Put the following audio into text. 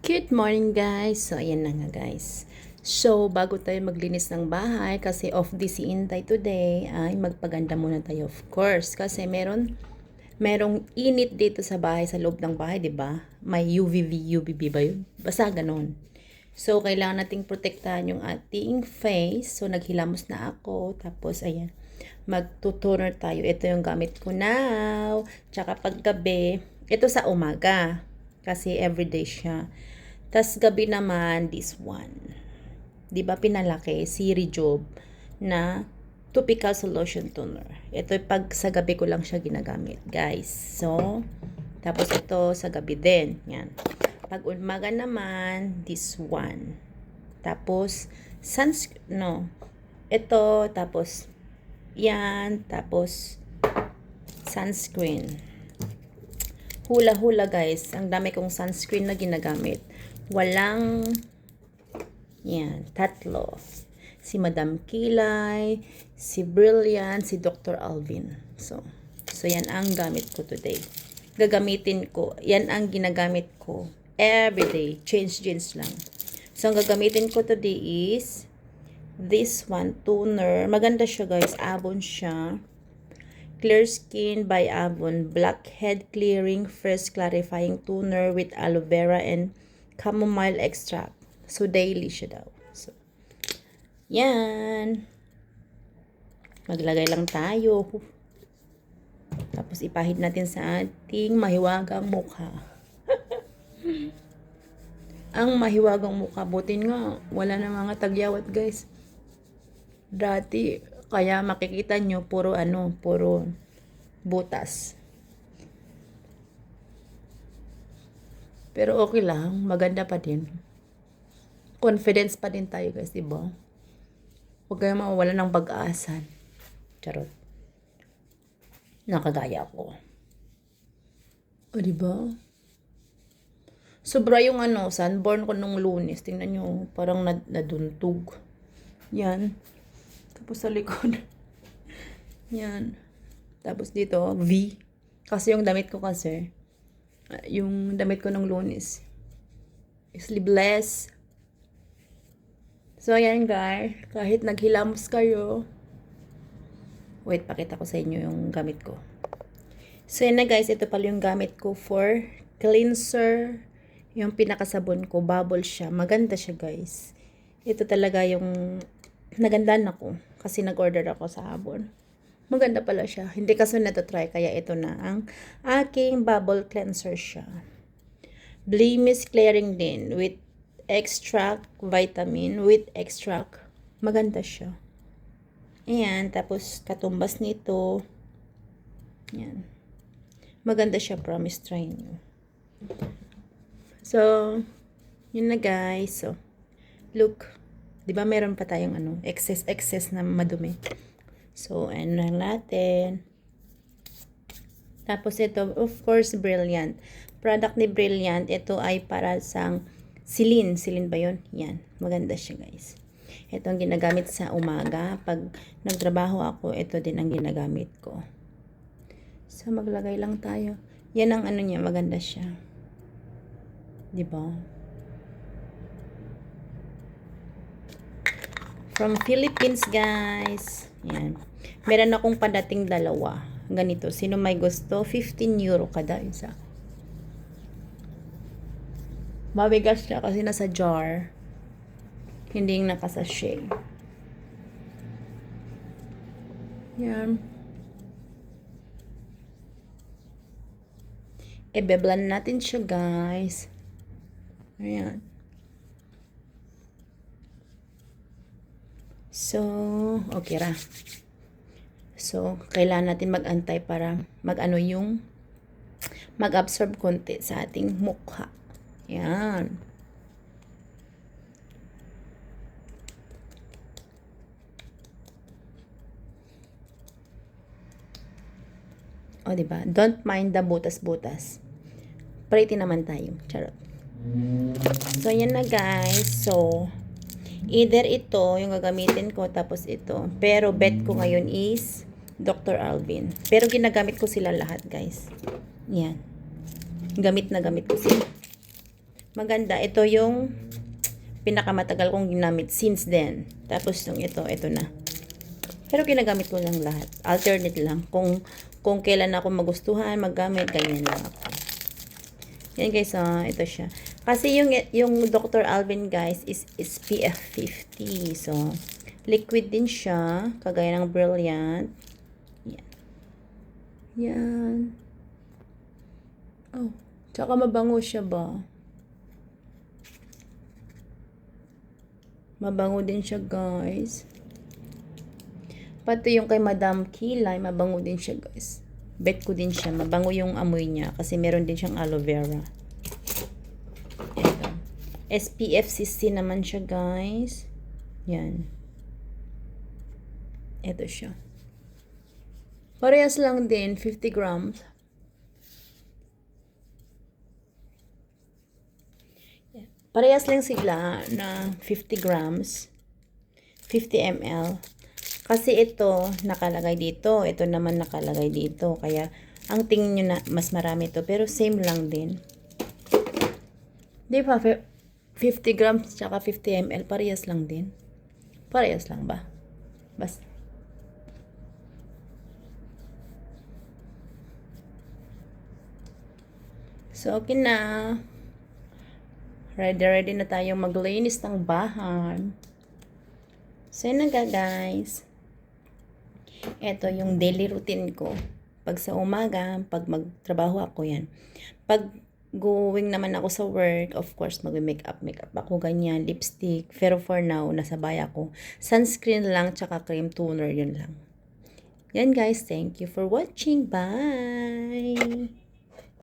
Good morning guys! So, ayan na nga guys. So, bago tayo maglinis ng bahay, kasi off day si Inday today, ay magpaganda muna tayo of course. Kasi merong init dito sa bahay, sa loob ng bahay, di ba? May UVB ba yun? Basta ganon. So, kailangan nating protektahan yung ating face. So, naghilamos na ako. Tapos, ayan, magtutoner tayo. Ito yung gamit ko now. Tsaka paggabi, ito sa umaga. Kasi everyday siya. Tas gabi naman, this one. Di ba pinalaki si Rejob na topical solution toner. Ito pag sa gabi ko lang siya ginagamit, guys. So, tapos ito sa gabi din. Yan. Pag umaga naman, this one. Tapos, ito, tapos, yan, tapos, sunscreen. Hula-hula guys. Ang dami kong sunscreen na ginagamit. Walang, yan, tatlo. Si Madam Kilay, si Brilliant, si Dr. Alvin. So yan ang gamit ko today. Gagamitin ko, yan ang ginagamit ko everyday. Change jeans lang. So ang gagamitin ko today is this one, toner. Maganda siya guys. Avon siya. Clear Skin by Avon Blackhead Clearing First Clarifying Toner with aloe vera and chamomile extract. So, daily siya daw. So, yan. Maglagay lang tayo. Tapos, ipahid natin sa ating mahiwagang mukha. Ang mahiwagang mukha. Butin nga, wala na mga tagyawat, guys. Dati, kaya makikita nyo, puro butas. Pero okay lang, maganda pa din. Confidence pa din tayo guys, diba? Huwag kayong mawawala ng pag-asa. Charot. Nakagaya ko. O diba? Sobra yung sunburn ko nung Lunes. Tingnan nyo, parang naduntog. Yan. Tapos sa likod. Yan. Tapos dito, V. Kasi yung damit ko kasi, yung damit ko ng Lunes, sleeveless. So, ayan guys. Kahit naghilamos kayo. Wait, pakita ko sa inyo yung gamit ko. So, yan na guys. Ito pala yung gamit ko for cleanser. Yung pinakasabon ko, bubble siya. Maganda siya guys. Ito talaga yung nagandaan ako. Kasi nag-order ako sa Avon. Maganda pala siya. Hindi kasi natatry, kaya ito na ang aking bubble cleanser siya. Blemish clearing din with extract vitamin with extract. Maganda siya. Ayan, tapos katumbas nito. Ayan. Maganda siya, promise try nyo. So, yun na guys. So, look. Diba meron pa tayong excess na madumi. So, ano lang natin. Tapos ito, of course, Brilliant. Product ni Brilliant, ito ay para sa Silin. Silin ba yun? Yan. Maganda siya, guys. Ito ang ginagamit sa umaga. Pag nagtrabaho ako, ito din ang ginagamit ko. So, maglagay lang tayo. Yan ang niya, maganda siya. Diba? From Philippines, guys. Yan. Meron akong padating dalawa. Ganito. Sino may gusto? 15 euro kada isa. Mabigas siya kasi nasa jar. Hindi yung nakasashay. Yan. Ibeblan natin siya, guys. Ayan. So, okay ra. So, kailangan natin mag-antay para mag-absorb konti sa ating mukha. Yan. O, diba? Don't mind the butas-butas. Pretty naman tayo. Charot. So, yan na guys. So, either ito, yung gagamitin ko, tapos ito. Pero bet ko ngayon is Dr. Alvin. Pero ginagamit ko sila lahat, guys. Yan. Gamit na gamit ko sila. Maganda. Ito yung pinakamatagal kong ginamit since then. Tapos yung ito na. Pero ginagamit ko lang lahat. Alternate lang. Kung kailan ako magustuhan, maggamit, ganyan lang ako. Yan guys, ito siya. Kasi yung Dr. Alvin guys is SPF 50. So, liquid din siya. Kagaya ng Brilliant. Yan. Yan. Oh, tsaka mabango siya ba? Mabango din siya guys. Pati yung kay Madam Kilay, mabango din siya guys. Bet ko din siya, mabango yung amoy niya kasi meron din siyang aloe vera. Ito. SPF 60 naman siya guys. Yan. Ito siya. Parehas lang din, 50 grams. Parehas lang sila na 50 grams, 50 ml. Kasi ito nakalagay dito, ito naman nakalagay dito. Kaya ang tingin nyo na mas marami to, pero same lang din. Di ba? 50 grams tsaka 50 ml, parehas lang din. Parehas lang ba? Basta. So, okay na. Ready na tayong maglinis ng bahay. So, yun na guys. Ito yung daily routine ko. Pag sa umaga, pag magtrabaho ako yan. Pag going naman ako sa work, of course, mag-makeup ako, ganyan, lipstick. Pero for now, nasa bahay ako. Sunscreen lang, tsaka cream toner, yun lang. Yan guys, thank you for watching. Bye!